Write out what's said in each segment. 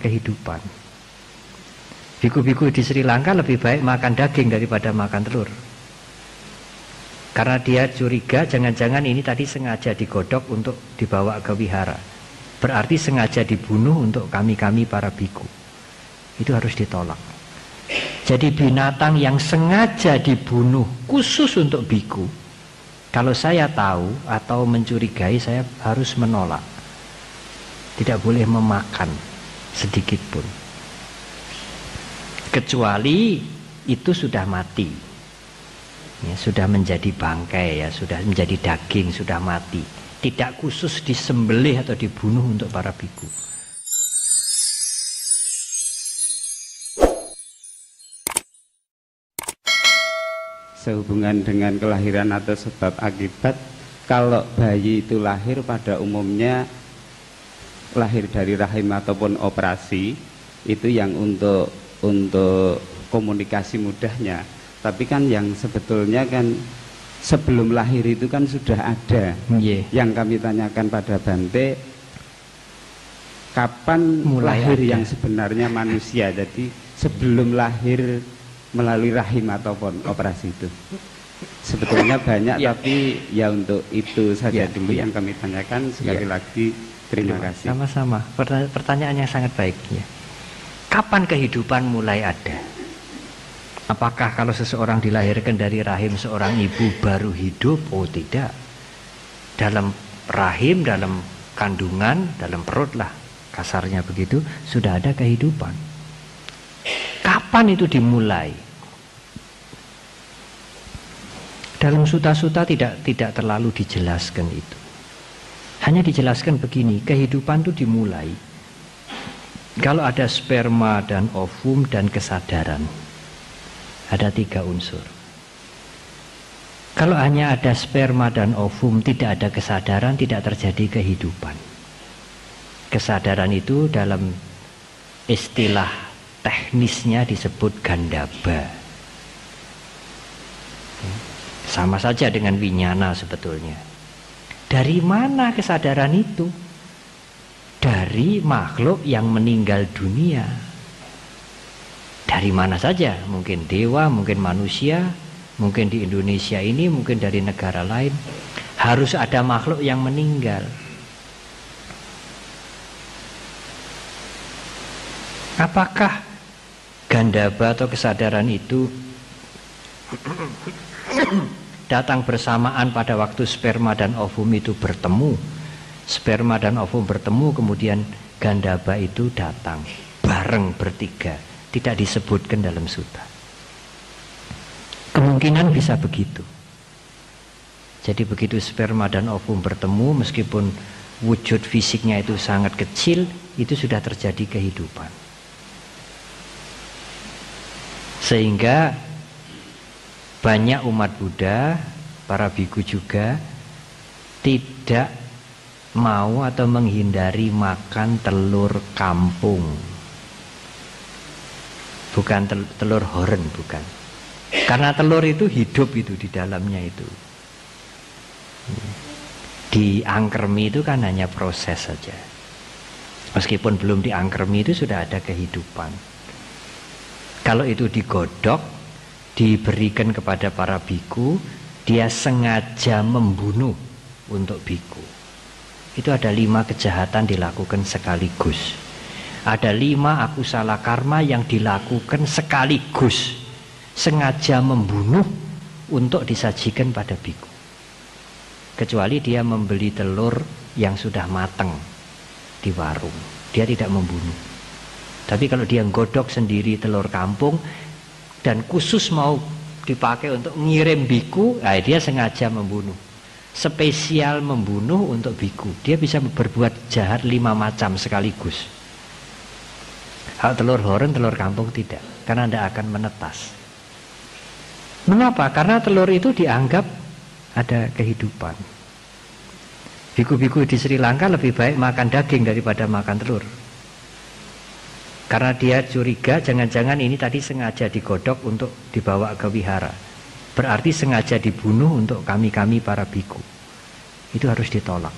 kehidupan. Biku-biku di Sri Lanka lebih baik makan daging daripada makan telur. Karena dia curiga jangan-jangan ini tadi sengaja digodok untuk dibawa ke wihara. Berarti sengaja dibunuh untuk kami-kami para biku. Itu harus ditolak. Jadi binatang yang sengaja dibunuh khusus untuk biku, kalau saya tahu atau mencurigai, saya harus menolak. Tidak boleh memakan sedikit pun. Kecuali itu sudah mati, ya, sudah menjadi bangkai, ya, sudah menjadi daging, sudah mati. Tidak khusus disembelih atau dibunuh untuk para biku. Sehubungan dengan kelahiran atau sebab akibat, kalau bayi itu lahir pada umumnya lahir dari rahim ataupun operasi, itu yang untuk komunikasi mudahnya. Tapi kan yang sebetulnya kan sebelum lahir itu kan sudah ada. Yang kami tanyakan pada Bante, kapan mulai lahir ada yang sebenarnya manusia? Jadi sebelum lahir melalui rahim ataupun operasi itu. Sebetulnya banyak, tapi ya untuk itu saja dulu yang kami tanyakan. Sekali lagi terima kasih. Sama-sama. Pertanyaan yang sangat baik, ya. Kapan kehidupan mulai ada? Apakah kalau seseorang dilahirkan dari rahim seorang ibu baru hidup? Oh tidak. Dalam rahim, dalam kandungan, dalam perut lah, kasarnya begitu, sudah ada kehidupan. Kapan itu dimulai? Dalam suta-suta tidak terlalu dijelaskan itu. Hanya dijelaskan begini, kehidupan itu dimulai kalau ada sperma dan ovum dan kesadaran. Ada 3 unsur. Kalau hanya ada sperma dan ovum, tidak ada kesadaran, tidak terjadi kehidupan. Kesadaran itu dalam istilah teknisnya disebut gandaba. Sama saja dengan winyana sebetulnya. Dari mana kesadaran itu? Dari makhluk yang meninggal dunia. Dari mana saja, mungkin dewa, mungkin manusia, mungkin di Indonesia ini, mungkin dari negara lain. Harus ada makhluk yang meninggal. Apakah gandaba atau kesadaran itu datang bersamaan pada waktu sperma dan ovum itu bertemu? Sperma dan ovum bertemu, kemudian gandaba itu datang bareng bertiga. Tidak disebutkan dalam suta. Kemungkinan bisa begitu. Jadi begitu sperma dan ovum bertemu, meskipun wujud fisiknya itu sangat kecil, itu sudah terjadi kehidupan. Sehingga banyak umat Buddha, para biku juga, tidak mau atau menghindari makan telur kampung. Bukan telur horen, bukan. Karena telur itu hidup itu di dalamnya itu. Diangkremi itu kan hanya proses saja. Meskipun belum diangkremi itu sudah ada kehidupan. Kalau itu digodok, diberikan kepada para biku, dia sengaja membunuh untuk biku. Itu ada 5 kejahatan dilakukan sekaligus. Ada 5 akusala karma yang dilakukan sekaligus. Sengaja membunuh untuk disajikan pada biku. Kecuali dia membeli telur yang sudah matang di warung, dia tidak membunuh. Tapi kalau dia godok sendiri telur kampung dan khusus mau dipakai untuk ngirim biku, dia sengaja membunuh. Spesial membunuh untuk biku. Dia bisa berbuat jahat 5 macam sekaligus. Hal telur horen, telur kampung tidak, karena tidak akan menetas. Mengapa? Karena telur itu dianggap ada kehidupan. Biku-biku di Sri Lanka lebih baik makan daging daripada makan telur. Karena dia curiga jangan-jangan ini tadi sengaja digodok untuk dibawa ke wihara. Berarti sengaja dibunuh untuk kami-kami para biku. Itu harus ditolak.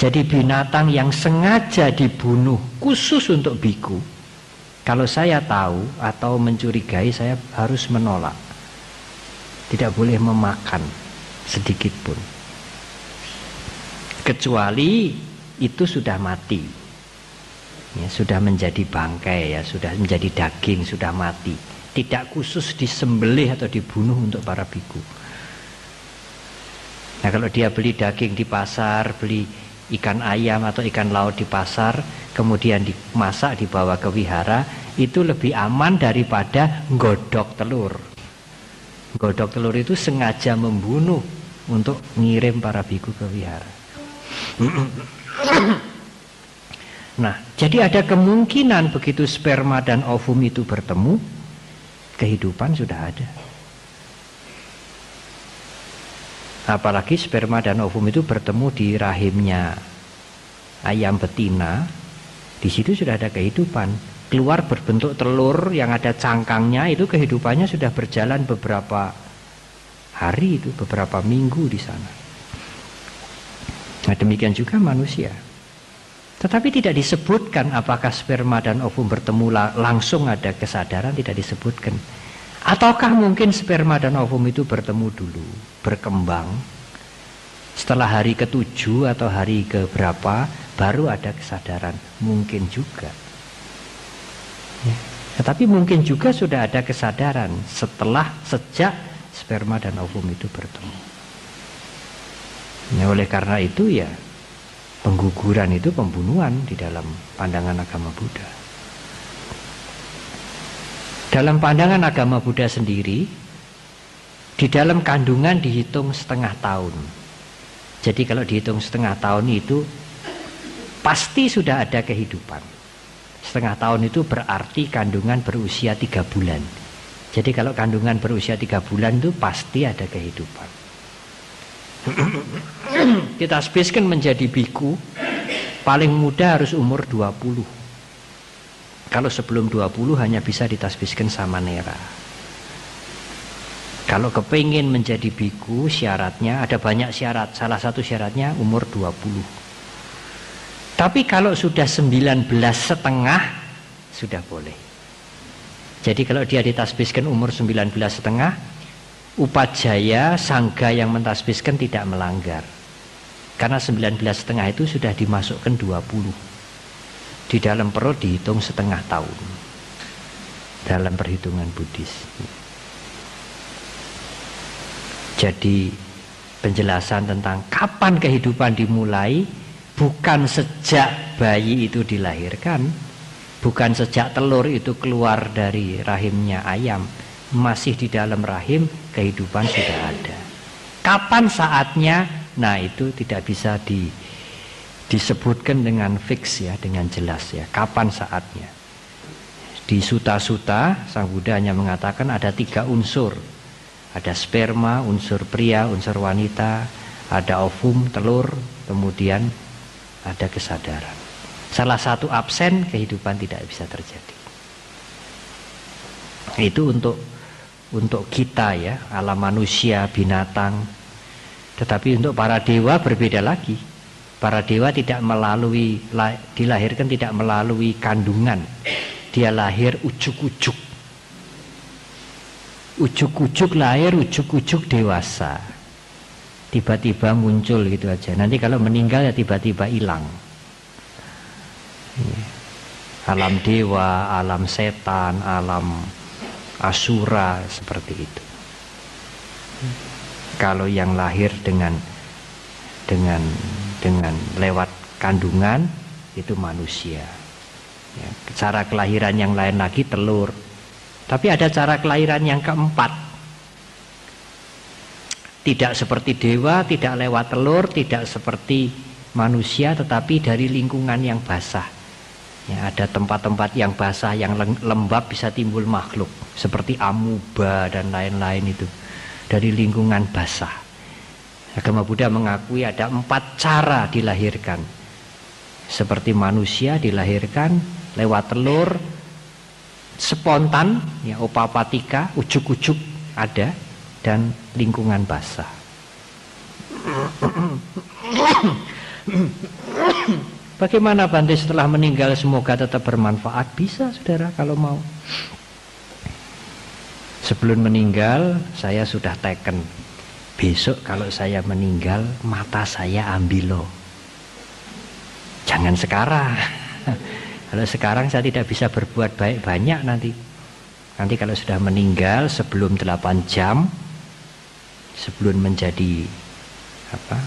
Jadi binatang yang sengaja dibunuh khusus untuk biku, kalau saya tahu atau mencurigai, saya harus menolak. Tidak boleh memakan sedikit pun. Kecuali itu sudah mati, ya, sudah menjadi bangkai, ya, sudah menjadi daging, sudah mati. Tidak khusus disembelih atau dibunuh untuk para biku. Nah, kalau dia beli daging di pasar, beli ikan ayam atau ikan laut di pasar, kemudian dimasak dibawa ke wihara, itu lebih aman daripada nggodok telur. Nggodok telur itu sengaja membunuh untuk ngirim para biku ke wihara. Nah, jadi ada kemungkinan begitu sperma dan ovum itu bertemu, kehidupan sudah ada. Apalagi sperma dan ovum itu bertemu di rahimnya ayam betina, di situ sudah ada kehidupan. Keluar berbentuk telur yang ada cangkangnya, itu kehidupannya sudah berjalan beberapa hari, itu beberapa minggu di sana. Nah, demikian juga manusia. Tetapi tidak disebutkan apakah sperma dan ovum bertemu langsung ada kesadaran, tidak disebutkan. Ataukah mungkin sperma dan ovum itu bertemu dulu, berkembang, setelah hari ke-7 atau hari ke-berapa baru ada kesadaran, mungkin juga. Ya. Tetapi mungkin juga sudah ada kesadaran sejak sperma dan ovum itu bertemu. Ya, oleh karena itu ya pengguguran itu pembunuhan di dalam pandangan agama Buddha. Dalam pandangan agama Buddha sendiri, di dalam kandungan dihitung setengah tahun. Jadi kalau dihitung setengah tahun itu pasti sudah ada kehidupan. Setengah tahun itu berarti kandungan berusia 3 bulan. Jadi kalau kandungan berusia 3 bulan itu pasti ada kehidupan. Ditasbihkan menjadi biku, paling muda harus umur 20. Kalau sebelum 20 hanya bisa ditasbihkan samanera. Kalau kepingin menjadi biku, syaratnya ada banyak syarat. Salah satu syaratnya umur 20. Tapi kalau sudah 19 setengah sudah boleh. Jadi kalau dia ditasbihkan umur 19 setengah, upajaya sangga yang mentasbihkan tidak melanggar. Karena 19 setengah itu sudah dimasukkan 20. Di dalam perut dihitung setengah tahun dalam perhitungan Buddhis. Jadi penjelasan tentang kapan kehidupan dimulai bukan sejak bayi itu dilahirkan, bukan sejak telur itu keluar dari rahimnya ayam, masih di dalam rahim kehidupan sudah ada. Kapan saatnya? Nah, itu tidak bisa disebutkan dengan fix, ya, dengan jelas, ya, kapan saatnya. Di Sutta-Sutta Sang Buddha hanya mengatakan ada 3 unsur. Ada sperma, unsur pria, unsur wanita, ada ovum, telur, kemudian ada kesadaran. Salah satu absen, kehidupan tidak bisa terjadi. Itu untuk kita, ya, alam manusia, binatang. Tetapi untuk para dewa berbeda lagi. Para dewa dilahirkan tidak melalui kandungan. Dia lahir ujuk-ujuk. Ujuk-ujuk lahir, ujuk-ujuk dewasa. Tiba-tiba muncul gitu aja. Nanti kalau meninggal ya tiba-tiba hilang. Alam dewa, alam setan, alam asura, seperti itu. Kalau yang lahir dengan lewat kandungan itu manusia, ya. Cara kelahiran yang lain lagi telur. Tapi ada cara kelahiran yang keempat, tidak seperti dewa, tidak lewat telur, tidak seperti manusia, tetapi dari lingkungan yang basah, ya. Ada tempat-tempat yang basah, yang lembab bisa timbul makhluk seperti amuba dan lain-lain, itu dari lingkungan basah. Agama Buddha mengakui ada 4 cara dilahirkan. Seperti manusia dilahirkan lewat telur, spontan, ya, opapatika, ujuk-ujuk ada, dan lingkungan basah. Bagaimana Bante setelah meninggal semoga tetap bermanfaat? Bisa saudara kalau mau. Sebelum meninggal saya sudah teken, besok kalau saya meninggal mata saya ambil loh. Jangan sekarang. Kalau sekarang saya tidak bisa berbuat baik banyak nanti. Nanti kalau sudah meninggal sebelum 8 jam, sebelum menjadi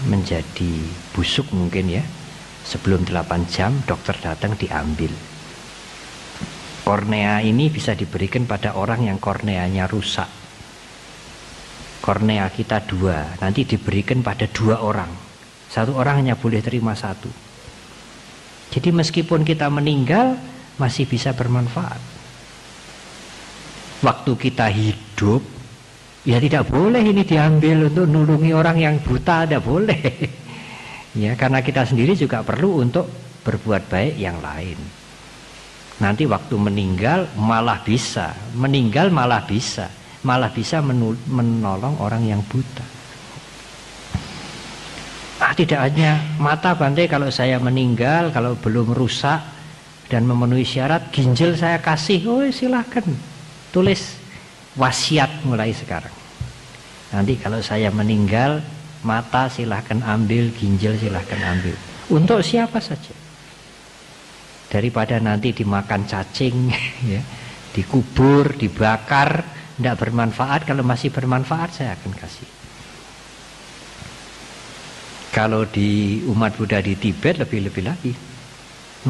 menjadi busuk mungkin ya, sebelum 8 jam dokter datang diambil. Kornea ini bisa diberikan pada orang yang korneanya rusak. Kornea kita 2, nanti diberikan pada 2 orang. 1 orang hanya boleh terima 1. Jadi meskipun kita meninggal masih bisa bermanfaat. Waktu kita hidup ya tidak boleh ini diambil untuk nulungi orang yang buta, tidak boleh. Ya, karena kita sendiri juga perlu untuk berbuat baik yang lain. Nanti waktu meninggal malah bisa menolong orang yang buta. Tidak hanya mata Bante, kalau saya meninggal, kalau belum rusak dan memenuhi syarat, ginjal saya kasih, oh silahkan tulis wasiat mulai sekarang. Nanti kalau saya meninggal, mata silahkan ambil, ginjal silahkan ambil. Untuk siapa saja. Daripada nanti dimakan cacing, ya, dikubur, dibakar, tidak bermanfaat. Kalau masih bermanfaat saya akan kasih. Kalau di umat Buddha di Tibet lebih-lebih lagi.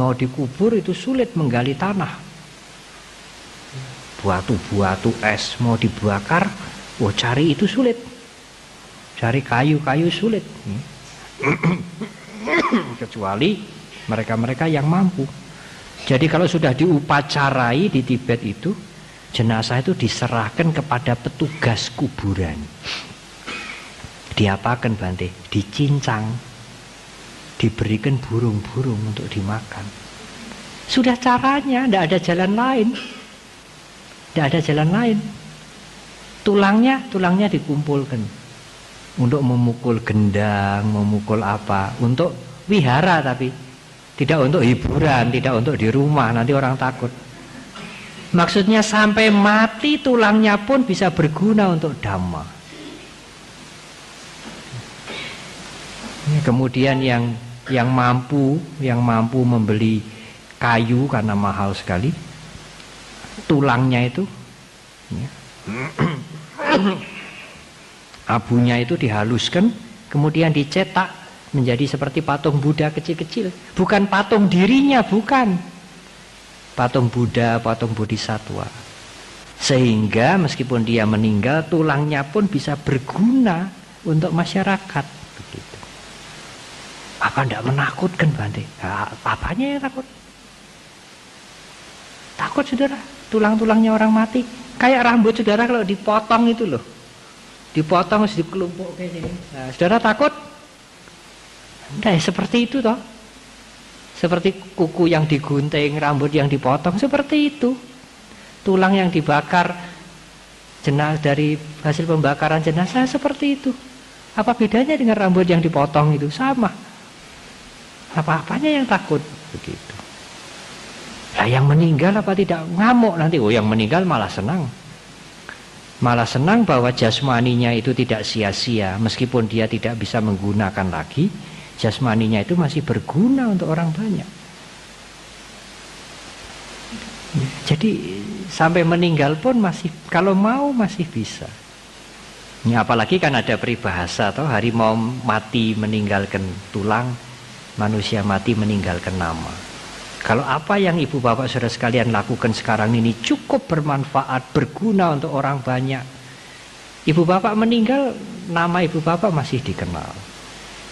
Mau dikubur itu sulit menggali tanah. Batu-batu es mau dibakar, cari itu sulit. Cari kayu-kayu sulit. Kecuali mereka-mereka yang mampu. Jadi kalau sudah diupacarai di Tibet itu, jenazah itu diserahkan kepada petugas kuburan. Diapakan Bante? Dicincang, diberikan burung-burung untuk dimakan. Sudah caranya, tidak ada jalan lain. Tidak ada jalan lain. Tulangnya dikumpulkan untuk memukul gendang, memukul apa, untuk wihara, tapi tidak untuk hiburan, tidak untuk di rumah, nanti orang takut. Maksudnya sampai mati tulangnya pun bisa berguna untuk dhamma. Kemudian yang mampu membeli kayu karena mahal sekali, tulangnya itu ya, abunya itu dihaluskan, kemudian dicetak menjadi seperti patung Buddha kecil-kecil. Bukan patung dirinya, bukan. Patung Buddha, patung Bodhisattva. Sehingga meskipun dia meninggal, tulangnya pun bisa berguna untuk masyarakat. Begitu. Apa tidak menakutkan Bante? Apanya yang takut? Takut saudara, tulang-tulangnya orang mati. Kayak rambut saudara kalau dipotong itu loh. Dipotong terus dikelumpuk kayak gini. Nah, saudara takut? Tidak, seperti itu toh. Seperti kuku yang digunting, rambut yang dipotong, seperti itu. Tulang yang dibakar jenazah dari hasil pembakaran jenazah seperti itu. Apa bedanya dengan rambut yang dipotong itu? Sama. Apa-apanya yang takut begitu. Lah yang meninggal apa tidak ngamuk nanti? Yang meninggal malah senang. Malah senang bahwa jasmaninya itu tidak sia-sia. Meskipun dia tidak bisa menggunakan lagi, jasmaninya itu masih berguna untuk orang banyak. Jadi sampai meninggal pun masih, kalau mau masih bisa. Ya, apalagi kan ada peribahasa toh, harimau mati meninggalkan tulang, manusia mati meninggalkan nama. Kalau apa yang ibu bapak saudara sekalian lakukan sekarang ini cukup bermanfaat, berguna untuk orang banyak, ibu bapak meninggal, nama ibu bapak masih dikenal.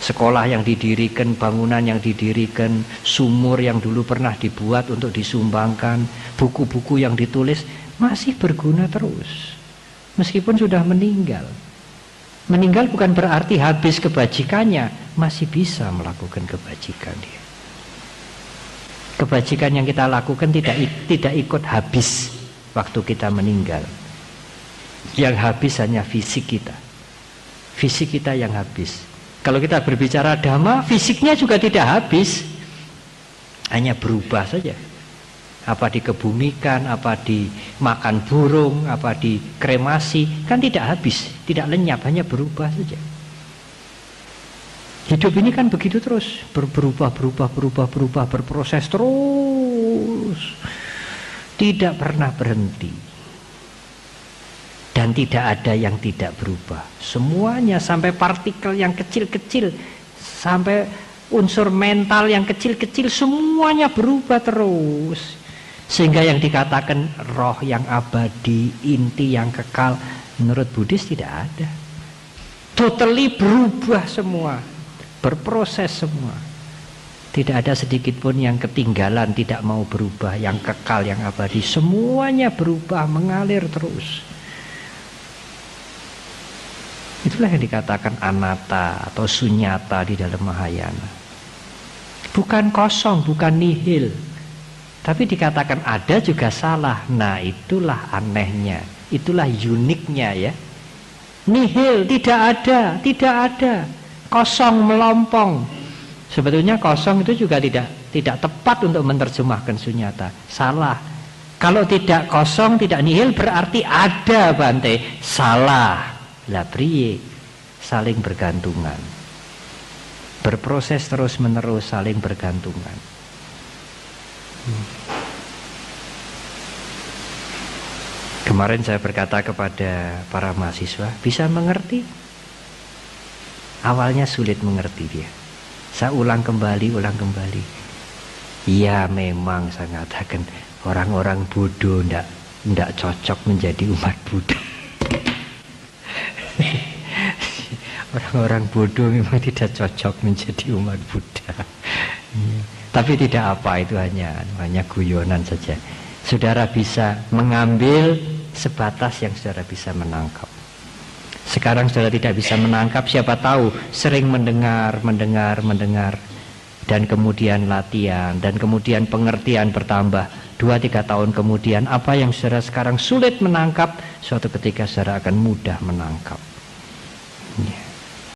Sekolah yang didirikan, bangunan yang didirikan, sumur yang dulu pernah dibuat untuk disumbangkan, buku-buku yang ditulis masih berguna terus meskipun sudah meninggal. Meninggal bukan berarti habis kebajikannya, masih bisa melakukan kebajikan dia. Kebajikan yang kita lakukan tidak ikut habis waktu kita meninggal. Yang habis hanya fisik kita. Fisik kita yang habis. Kalau kita berbicara dhamma, fisiknya juga tidak habis. hanya berubah saja. Apa dikebumikan, apa dimakan burung, apa dikremasi, kan tidak habis, tidak lenyap, hanya berubah saja. Hidup ini kan begitu terus, berubah, berproses terus, tidak pernah berhenti. Dan tidak ada yang tidak berubah. Semuanya sampai partikel yang kecil-kecil, sampai unsur mental yang kecil-kecil, semuanya berubah terus. Sehingga yang dikatakan roh yang abadi, inti yang kekal, menurut Buddhis tidak ada. Totally berubah semua, berproses semua. Tidak ada sedikit pun yang ketinggalan, tidak mau berubah, yang kekal, yang abadi. Semuanya berubah, mengalir terus. Itulah yang dikatakan anatta atau sunyata di dalam Mahayana. Bukan kosong, bukan nihil. Tapi dikatakan ada juga salah. Nah, itulah anehnya, itulah uniknya ya. Nihil, tidak ada. Kosong, melompong. Sebetulnya kosong itu juga tidak tepat untuk menerjemahkan sunyata. Salah. Kalau tidak kosong, tidak nihil berarti ada, Bante. Salah. Lah priye? Saling bergantungan. Berproses terus menerus, saling bergantungan. Kemarin saya berkata kepada para mahasiswa, bisa mengerti? Awalnya sulit mengerti dia. Saya ulang kembali. Ya memang saya mengatakan orang-orang bodoh tidak cocok menjadi umat Buddha. Orang-orang bodoh memang tidak cocok menjadi umat Buddha. Tapi tidak apa, itu hanya guyonan saja. Saudara bisa mengambil sebatas yang saudara bisa menangkap. Sekarang saudara tidak bisa menangkap, siapa tahu sering mendengar, dan kemudian latihan, dan kemudian pengertian bertambah. 2-3 tahun kemudian, apa yang saudara sekarang sulit menangkap, suatu ketika saudara akan mudah menangkap. Ya.